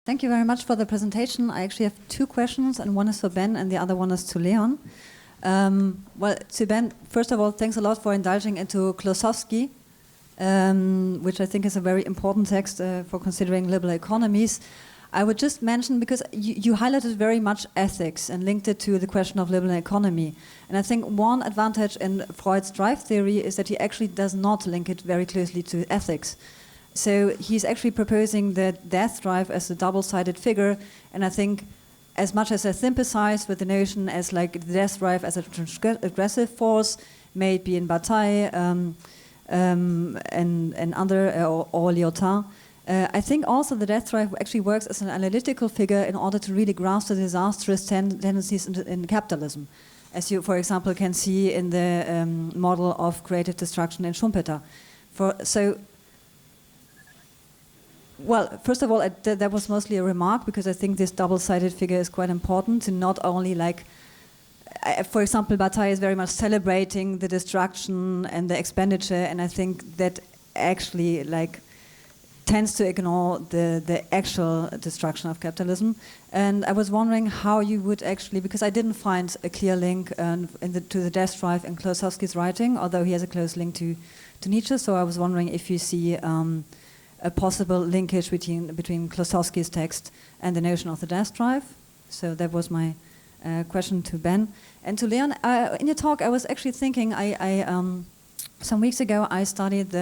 Thank you very much for the presentation. I actually have two questions, and one is for Ben and the other one is to Leon. Well, to Ben, first of all, thanks a lot for indulging into Klosowski, which I think is a very important text for considering liberal economies. I would just mention, because you highlighted very much ethics and linked it to the question of liberal economy. And I think one advantage in Freud's drive theory is that he actually does not link it very closely to ethics. So he's actually proposing the death drive as a double-sided figure, and I think as much as I sympathize with the notion as like the death drive as a transgressive force, may it be in Bataille and other, or Lyotard, I think also the death drive actually works as an analytical figure in order to really grasp the disastrous tendencies in capitalism, as you, for example, can see in the model of creative destruction in Schumpeter. Well, first of all, that was mostly a remark, because I think this double-sided figure is quite important to not only like, for example, Bataille is very much celebrating the destruction and the expenditure, and I think that actually like tends to ignore the actual destruction of capitalism. And I was wondering how you would actually, because I didn't find a clear link to the death drive in Klosowski's writing, although he has a close link to Nietzsche, so I was wondering if you see a possible linkage between Klosowski's text and the notion of the death drive. So that was my question to Ben. And to Leon, in your talk, I was actually thinking, some weeks ago I studied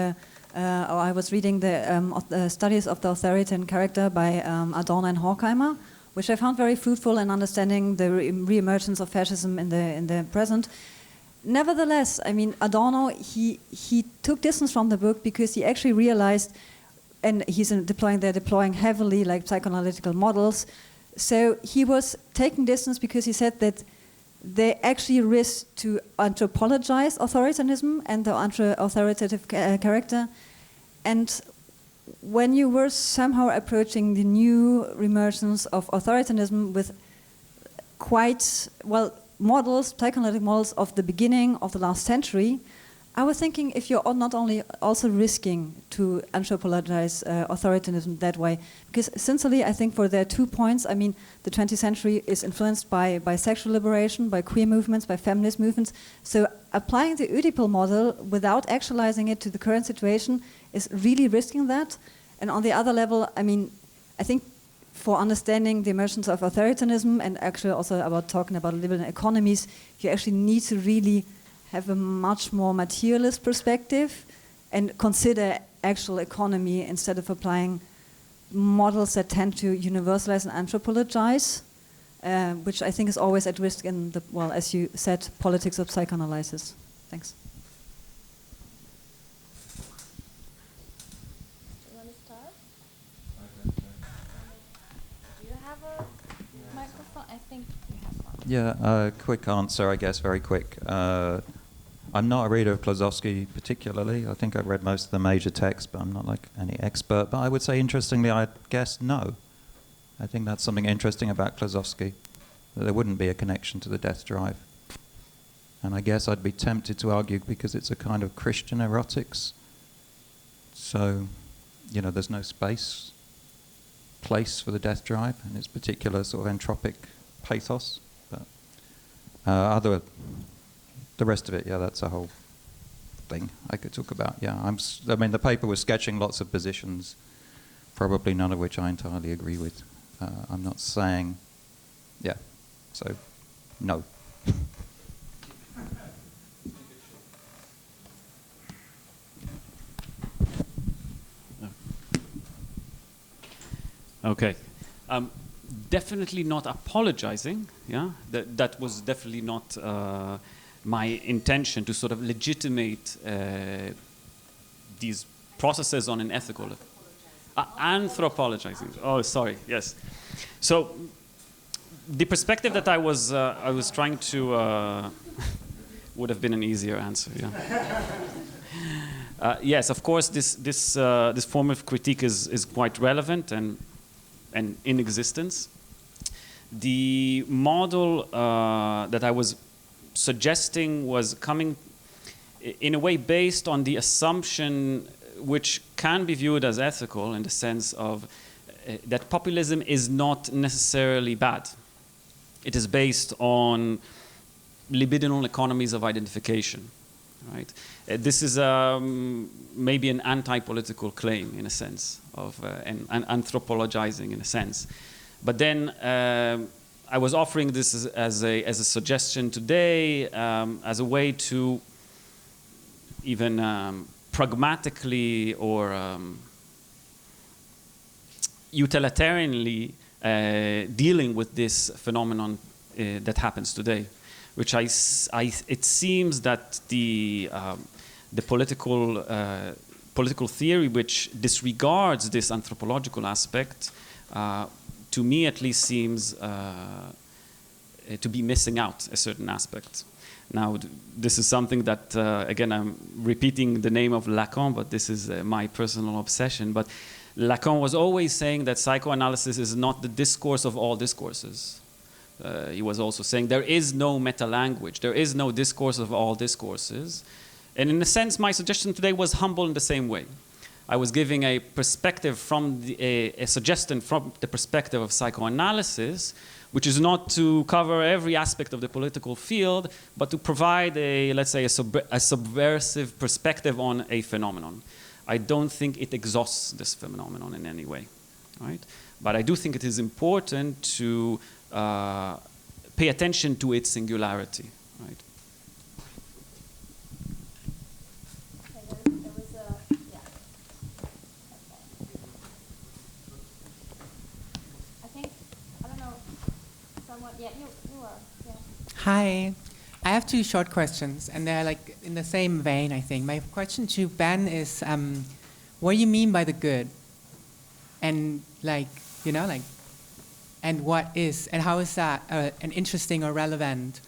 I was reading the studies of the authoritarian character by Adorno and Horkheimer, which I found very fruitful in understanding the re-emergence of fascism in the present. Nevertheless, I mean, Adorno, he took distance from the book because he actually realized, and they're deploying heavily like psychoanalytical models. So he was taking distance because he said that they actually risk to anthropologize authoritarianism and the authoritative character. And when you were somehow approaching the new reemergence of authoritarianism with quite, well, models, psychoanalytic models of the beginning of the last century, I was thinking if you're not only also risking to anthropologize authoritarianism that way, because essentially I think there are 2 points. I mean, the 20th century is influenced by sexual liberation, by queer movements, by feminist movements. So applying the Oedipal model without actualizing it to the current situation is really risking that. And on the other level, I mean, I think for understanding the emergence of authoritarianism and actually also about talking about liberal economies, you actually need to really have a much more materialist perspective and consider actual economy instead of applying models that tend to universalize and anthropologize, which I think is always at risk in the, well, as you said, politics of psychoanalysis. Thanks. Do you want to start? Do you have a microphone? I think you have one. Yeah, quick answer, I guess, very quick. I'm not a reader of Klosowski particularly. I think I've read most of the major texts, but I'm not like any expert. But I would say, interestingly, I guess no. I think that's something interesting about Klosowski, that there wouldn't be a connection to the death drive. And I guess I'd be tempted to argue because it's a kind of Christian erotics. So, you know, there's no place for the death drive and its particular sort of entropic pathos. But the rest of it, yeah, that's a whole thing I could talk about. Yeah, I mean, the paper was sketching lots of positions, probably none of which I entirely agree with. I'm not saying, yeah, so no. Okay. Definitely not apologizing. Yeah, that was definitely not my intention to sort of legitimate these processes on an ethical level. Anthropologizing. Oh, sorry. Yes. So the perspective that I was trying to would have been an easier answer. Yeah. Yes, of course. This form of critique is quite relevant and in existence. The model that I was suggesting was coming in a way based on the assumption which can be viewed as ethical in the sense of that populism is not necessarily bad. It is based on libidinal economies of identification, right? This is maybe an anti-political claim in a sense of and anthropologizing in a sense, but then I was offering this as a suggestion today, as a way to even pragmatically or utilitarianly dealing with this phenomenon that happens today, which it seems that the political theory which disregards this anthropological aspect, to me at least, seems to be missing out a certain aspect. Now, this is something that, again, I'm repeating the name of Lacan, but this is my personal obsession. But Lacan was always saying that psychoanalysis is not the discourse of all discourses. He was also saying there is no meta-language, there is no discourse of all discourses. And in a sense, my suggestion today was humble in the same way. I was giving a perspective from a suggestion from the perspective of psychoanalysis, which is not to cover every aspect of the political field, but to provide let's say, a subversive perspective on a phenomenon. I don't think it exhausts this phenomenon in any way, right? But I do think it is important to pay attention to its singularity, right? There was a, yeah. I think, I don't know, someone, yeah, you are, yeah. Hi. I have two short questions, and they're like in the same vein, I think. My question to Ben is, what do you mean by the good? And like, you know, like, and what is, and how is that an interesting or relevant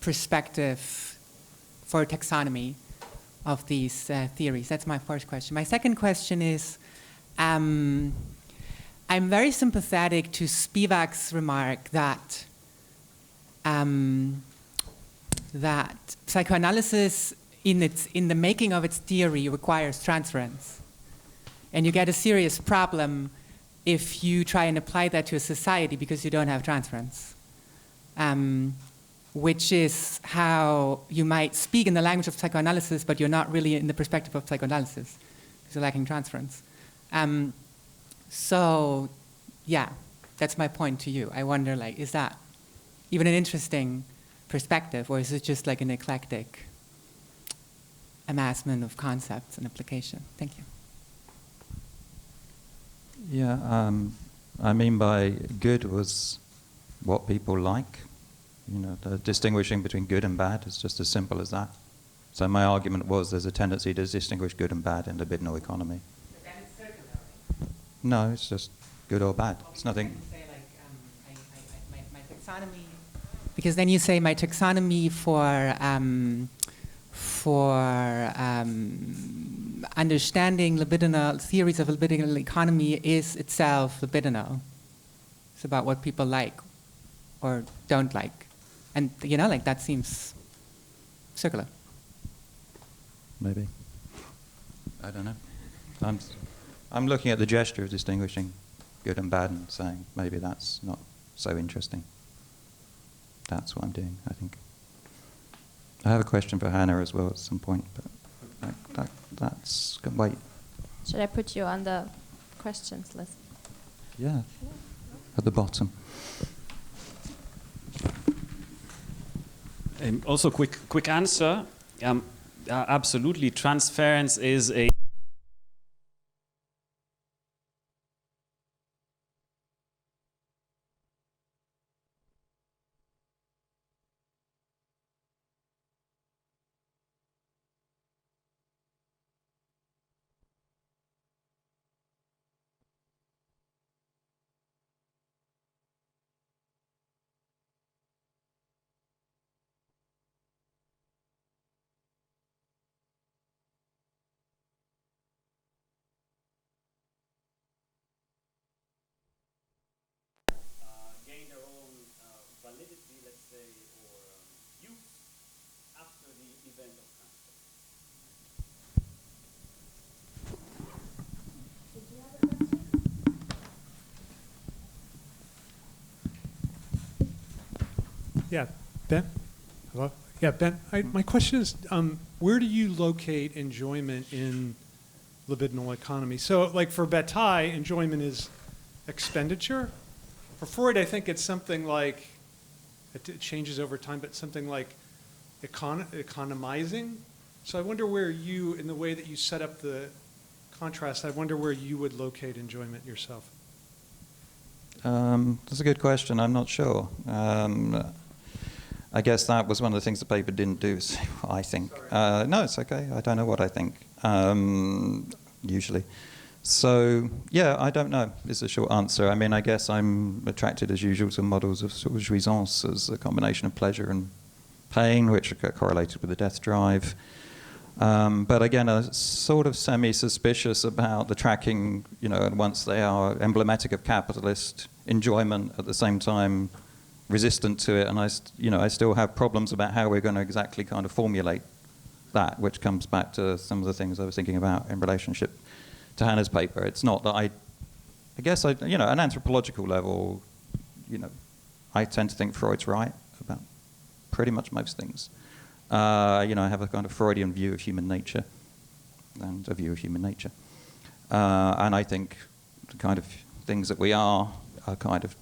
perspective for taxonomy of these theories? That's my first question. My second question is, I'm very sympathetic to Spivak's remark that that psychoanalysis in the making of its theory requires transference. And you get a serious problem if you try and apply that to a society because you don't have transference, which is how you might speak in the language of psychoanalysis, but you're not really in the perspective of psychoanalysis because you're lacking transference. So, yeah, that's my point to you. I wonder, like, is that even an interesting perspective, or is it just like an eclectic amassment of concepts and application? Thank you. Yeah, I mean by good was what people like. You know, the distinguishing between good and bad is just as simple as that. So my argument was there's a tendency to distinguish good and bad in the libidinal economy. But then it's circular. No, it's just good or bad. It's nothing. Say like my taxonomy. Because then you say my taxonomy for understanding libidinal theories of libidinal economy is itself libidinal. It's about what people like or don't like, and you know, like that seems circular. Maybe. I don't know. I'm looking at the gesture of distinguishing good and bad and saying maybe that's not so interesting. That's what I'm doing, I think. I have a question for Hannah as well at some point, but that's wait. Should I put you on the questions list? Yeah, at the bottom. Also, quick answer. Absolutely, transference is a gain their own validity, let's say, or use after the event of transfer. Did you have a question? Ben? Hello? Yeah, Ben, my question is, where do you locate enjoyment in libidinal economy? So, like for Bataille, enjoyment is expenditure. For Freud, I think it's something like, it changes over time, but something like economizing. So I wonder where you, in the way that you set up the contrast, I wonder where you would locate enjoyment yourself. That's a good question. I'm not sure. I guess that was one of the things the paper didn't do, I think. No, it's okay. I don't know what I think, usually. So, yeah, I don't know is the short answer. I mean, I guess I'm attracted, as usual, to models of sort of jouissance as a combination of pleasure and pain, which are correlated with the death drive. But again, I'm sort of semi-suspicious about the tracking, and once they are emblematic of capitalist enjoyment, at the same time resistant to it, and I still have problems about how we're going to exactly kind of formulate that, which comes back to some of the things I was thinking about in relationship to Hannah's paper. It's not that I guess at an anthropological level, I tend to think Freud's right about pretty much most things. I have a kind of Freudian view of human nature, and a view of human nature. And I think the kind of things that we are kind of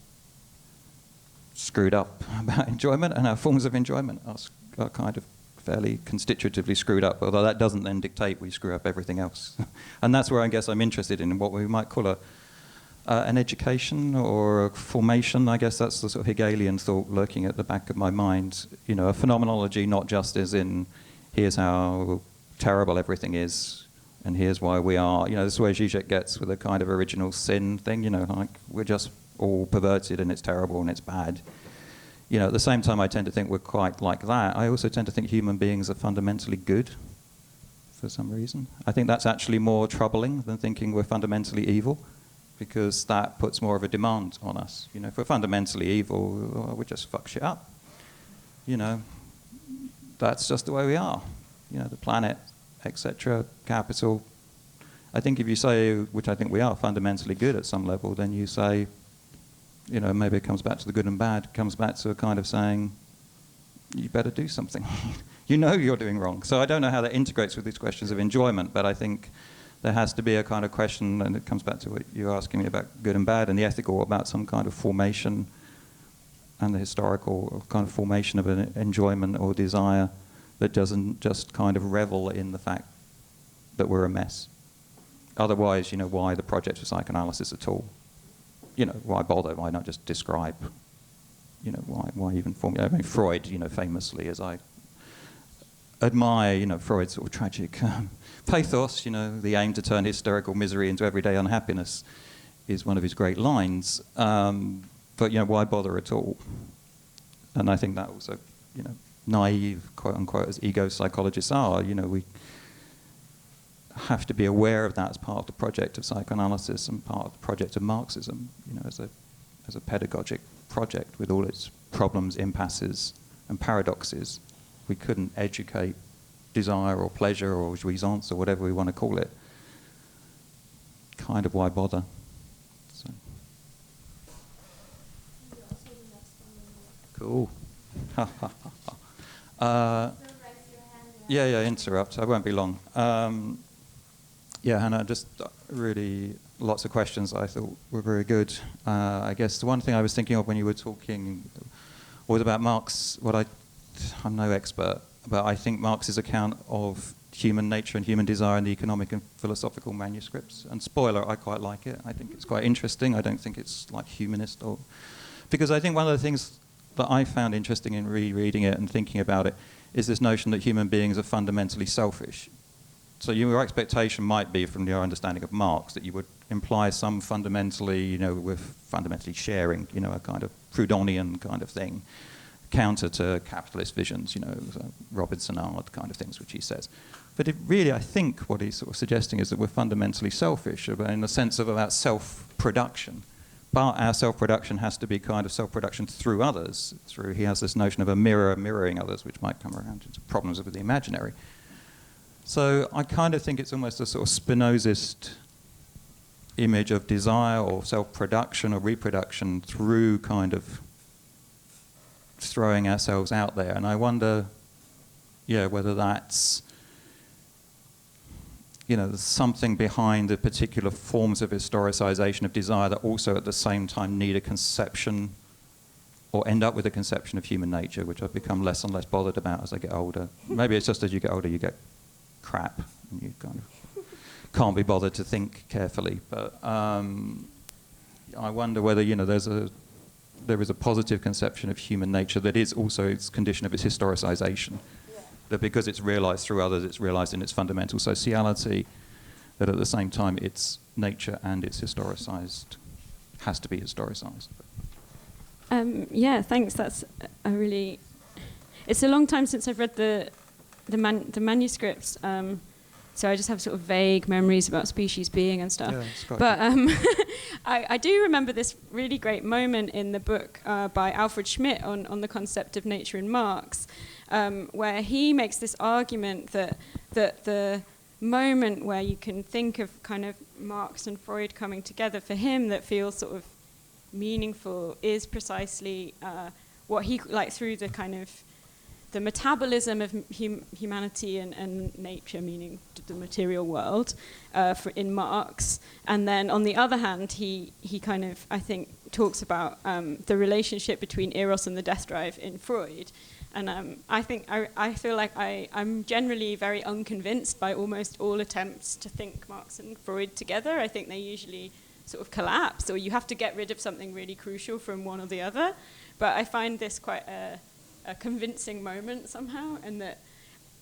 screwed up about enjoyment, and our forms of enjoyment are kind of fairly constitutively screwed up, although that doesn't then dictate we screw up everything else. And that's where I guess I'm interested in what we might call an education or a formation. I guess that's the sort of Hegelian thought lurking at the back of my mind. A phenomenology not just as in here's how terrible everything is and here's why we are. This is where Zizek gets with a kind of original sin thing, like we're just all perverted and it's terrible and it's bad. At the same time, I tend to think we're quite like that. I also tend to think human beings are fundamentally good for some reason. I think that's actually more troubling than thinking we're fundamentally evil, because that puts more of a demand on us. If we're fundamentally evil, we just fuck shit up. That's just the way we are. The planet, etc., capital. I think if you say, which I think we are, fundamentally good at some level, then you say, maybe it comes back to the good and bad. It comes back to a kind of saying, you better do something. You're doing wrong. So I don't know how that integrates with these questions of enjoyment, but I think there has to be a kind of question, and it comes back to what you're asking me about good and bad and the ethical, about some kind of formation and the historical kind of formation of an enjoyment or desire that doesn't just kind of revel in the fact that we're a mess. Otherwise, why the project of psychoanalysis at all? Why bother? Why not just describe? Why even formulate? I mean, Freud, famously, as I admire, Freud's sort of tragic pathos, the aim to turn hysterical misery into everyday unhappiness is one of his great lines. But, why bother at all? And I think that also, naive, quote unquote, as ego psychologists are, we have to be aware of that as part of the project of psychoanalysis and part of the project of Marxism, as a pedagogic project with all its problems, impasses, and paradoxes. We couldn't educate desire or pleasure or jouissance or whatever we want to call it. Kind of why bother? So. Cool. Yeah, interrupt. I won't be long. Yeah, Hannah, just really lots of questions I thought were very good. I guess the one thing I was thinking of when you were talking was about Marx. I'm no expert, but I think Marx's account of human nature and human desire in the economic and philosophical manuscripts. And spoiler, I quite like it. I think it's quite interesting. I don't think it's like humanist because I think one of the things that I found interesting in rereading it and thinking about it is this notion that human beings are fundamentally selfish. So your expectation might be, from your understanding of Marx, that you would imply some fundamentally, we're fundamentally sharing, a kind of Proudhonian kind of thing, counter to capitalist visions, Robinsonade kind of things, which he says. But I think what he's sort of suggesting is that we're fundamentally selfish in the sense of about self-production. But our self-production has to be kind of self-production through others. He has this notion of a mirror mirroring others, which might come around into problems with the imaginary. So I kind of think it's almost a sort of Spinozist image of desire or self-production or reproduction through kind of throwing ourselves out there. And I wonder, whether that's, there's something behind the particular forms of historicization of desire that also at the same time need a conception or end up with a conception of human nature, which I've become less and less bothered about as I get older. Maybe it's just as you get older, you get crap, and you kind of can't be bothered to think carefully. But I wonder whether, there is a positive conception of human nature that is also its condition of its historicization. Yeah. That because it's realized through others, it's realized in its fundamental sociality, that at the same time its nature and its historicized has to be historicized. Yeah, thanks. That's a really... It's a long time since I've read the manuscripts, so I just have sort of vague memories about species being and stuff. Yeah, but I do remember this really great moment in the book by Alfred Schmidt on the concept of nature in Marx, where he makes this argument that the moment where you can think of kind of Marx and Freud coming together, for him that feels sort of meaningful is precisely what he, like through the kind of the metabolism of humanity and nature, meaning the material world, in Marx. And then on the other hand, he kind of, I think, talks about the relationship between Eros and the death drive in Freud. And I think I feel like I'm generally very unconvinced by almost all attempts to think Marx and Freud together. I think they usually sort of collapse, or you have to get rid of something really crucial from one or the other. But I find this quite a convincing moment somehow, and that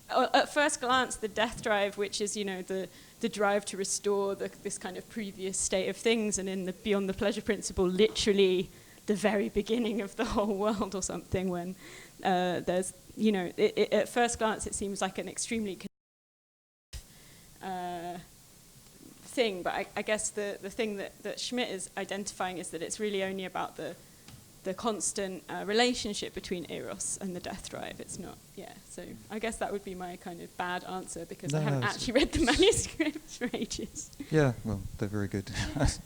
at first glance the death drive, which is the drive to restore this kind of previous state of things, and in the Beyond the Pleasure Principle, literally the very beginning of the whole world or something, when there's at first glance it seems like an extremely thing, but I guess the thing that Schmidt is identifying is that it's really only about the constant relationship between Eros and the death drive. It's not, so I guess that would be my kind of bad answer, because I haven't actually read the manuscripts for ages. Yeah, well, they're very good.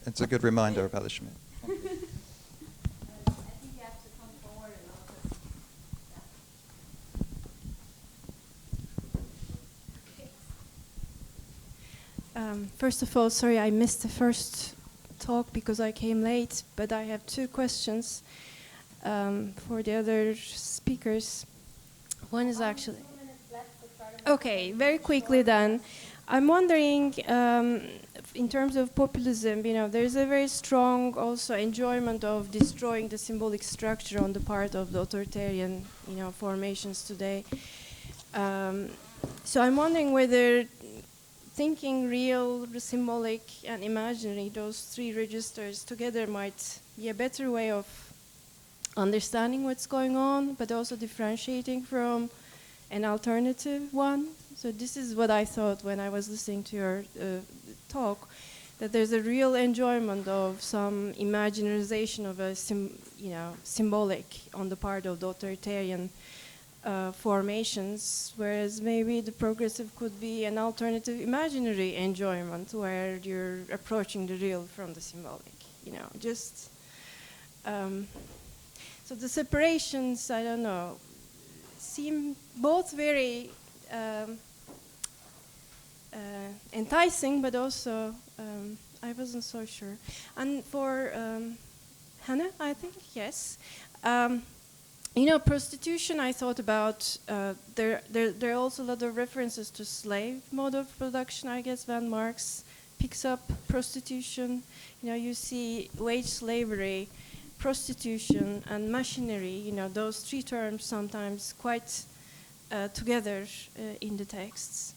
It's a good reminder about the Schmidt. I think you have to come forward a little bit. First of all, sorry I missed the first talk because I came late, but I have two questions for the other speakers. One is actually... Okay, very quickly then. I'm wondering, in terms of populism, there's a very strong also enjoyment of destroying the symbolic structure on the part of the authoritarian, formations today. So I'm wondering whether thinking real, symbolic, and imaginary, those three registers together might be a better way of understanding what's going on, but also differentiating from an alternative one. So this is what I thought when I was listening to your talk, that there's a real enjoyment of some imaginarization of a symbolic on the part of the authoritarian formations, whereas maybe the progressive could be an alternative imaginary enjoyment where you're approaching the real from the symbolic, so the separations, I don't know, seem both very enticing, but also I wasn't so sure. And for Hannah, I think, yes. Prostitution, I thought about, there are also a lot of references to slave mode of production, I guess, when Marx picks up prostitution. You see wage slavery, prostitution, and machinery, those three terms sometimes quite together in the texts.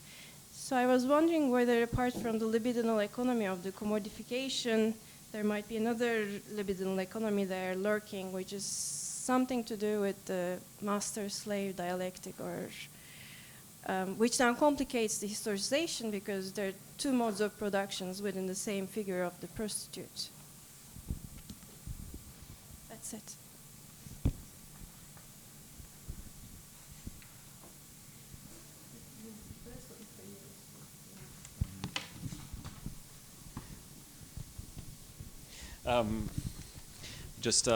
So I was wondering whether, apart from the libidinal economy of the commodification, there might be another libidinal economy there lurking, which is something to do with the master-slave dialectic, or which now complicates the historization because there are two modes of productions within the same figure of the prostitute. That's it. Just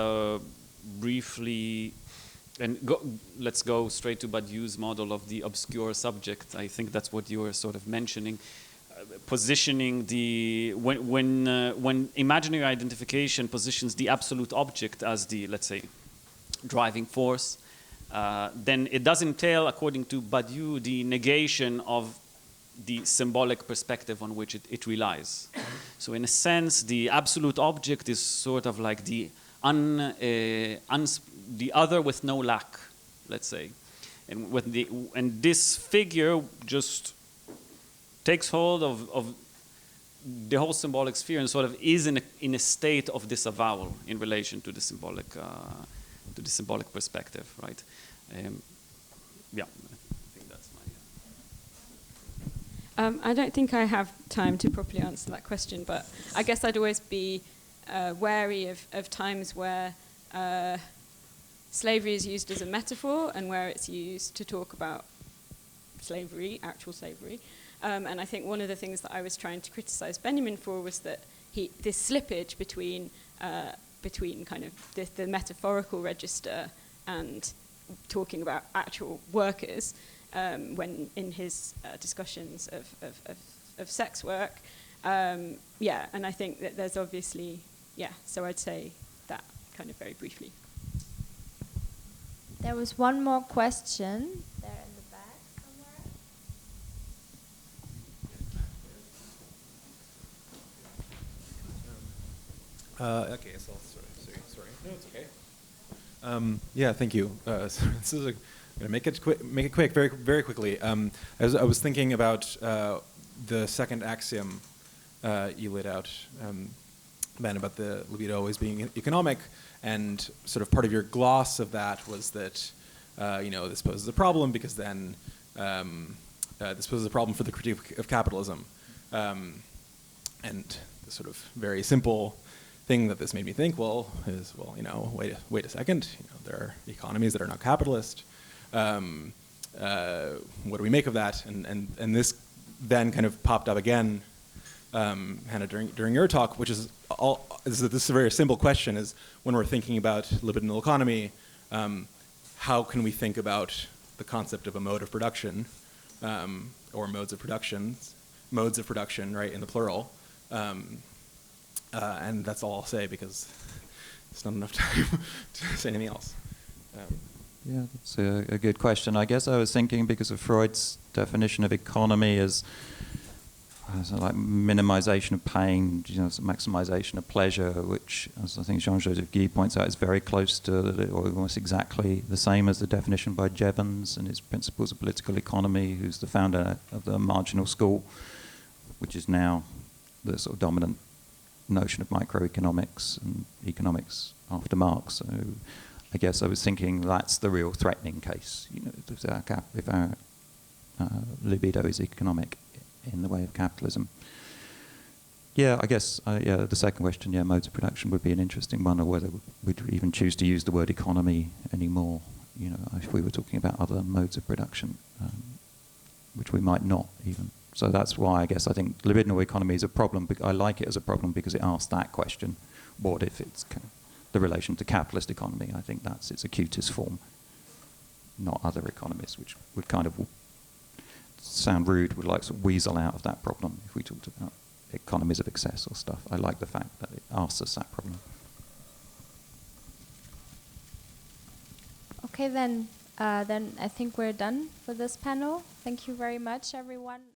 briefly let's go straight to Badiou's model of the obscure subject. I think that's what you were sort of mentioning. Positioning when imaginary identification positions the absolute object as the, let's say, driving force, then it does entail, according to Badiou, the negation of the symbolic perspective on which it relies. So in a sense, the absolute object is sort of like the other with no lack, let's say. And this figure just takes hold of the whole symbolic sphere and sort of is in a state of disavowal in relation to the symbolic perspective, right? Yeah, I think that's my... I don't think I have time to properly answer that question, but I guess I'd always be wary of times where slavery is used as a metaphor and where it's used to talk about slavery, actual slavery. And I think one of the things that I was trying to criticize Benjamin for was that this slippage between kind of the metaphorical register and talking about actual workers when in his discussions of sex work. And I think that there's obviously, so I'd say that kind of very briefly. There was one more question there in the back somewhere. Okay, so sorry. No, it's okay. Yeah, thank you. So this is I'm gonna make it quick, very, very quickly. As I was thinking about the second axiom you laid out, Ben, about the libido always being economic, and sort of part of your gloss of that was that this poses a problem because then this poses a problem for the critique of capitalism, and the sort of very simple thing that this made me think is wait a second, there are economies that are not capitalist. What do we make of that? And this then kind of popped up again, Hannah, during your talk, which is this is a very simple question: is when we're thinking about libidinal economy, how can we think about the concept of a mode of production, or modes of production, right, in the plural? And that's all I'll say because there's not enough time to say anything else. Yeah, that's a good question. I guess I was thinking because of Freud's definition of economy as like minimization of pain, maximization of pleasure, which, as I think Jean-Joseph Guy points out, is very close to, or almost exactly the same as the definition by Jevons and his Principles of Political Economy, who's the founder of the marginal school, which is now the sort of dominant notion of microeconomics and economics after Marx. So I guess I was thinking that's the real threatening case. If our libido is economic in the way of capitalism. Yeah, I guess the second question, modes of production would be an interesting one, or whether we'd even choose to use the word economy anymore. If we were talking about other modes of production, which we might not even. So that's why I guess I think libidinal economy is a problem. I like it as a problem because it asks that question: what if it's the relation to capitalist economy? I think that's its acutest form, not other economies, which would kind of sound rude, would like sort of weasel out of that problem if we talked about economies of excess or stuff. I like the fact that it asks us that problem. Okay, then I think we're done for this panel. Thank you very much, everyone.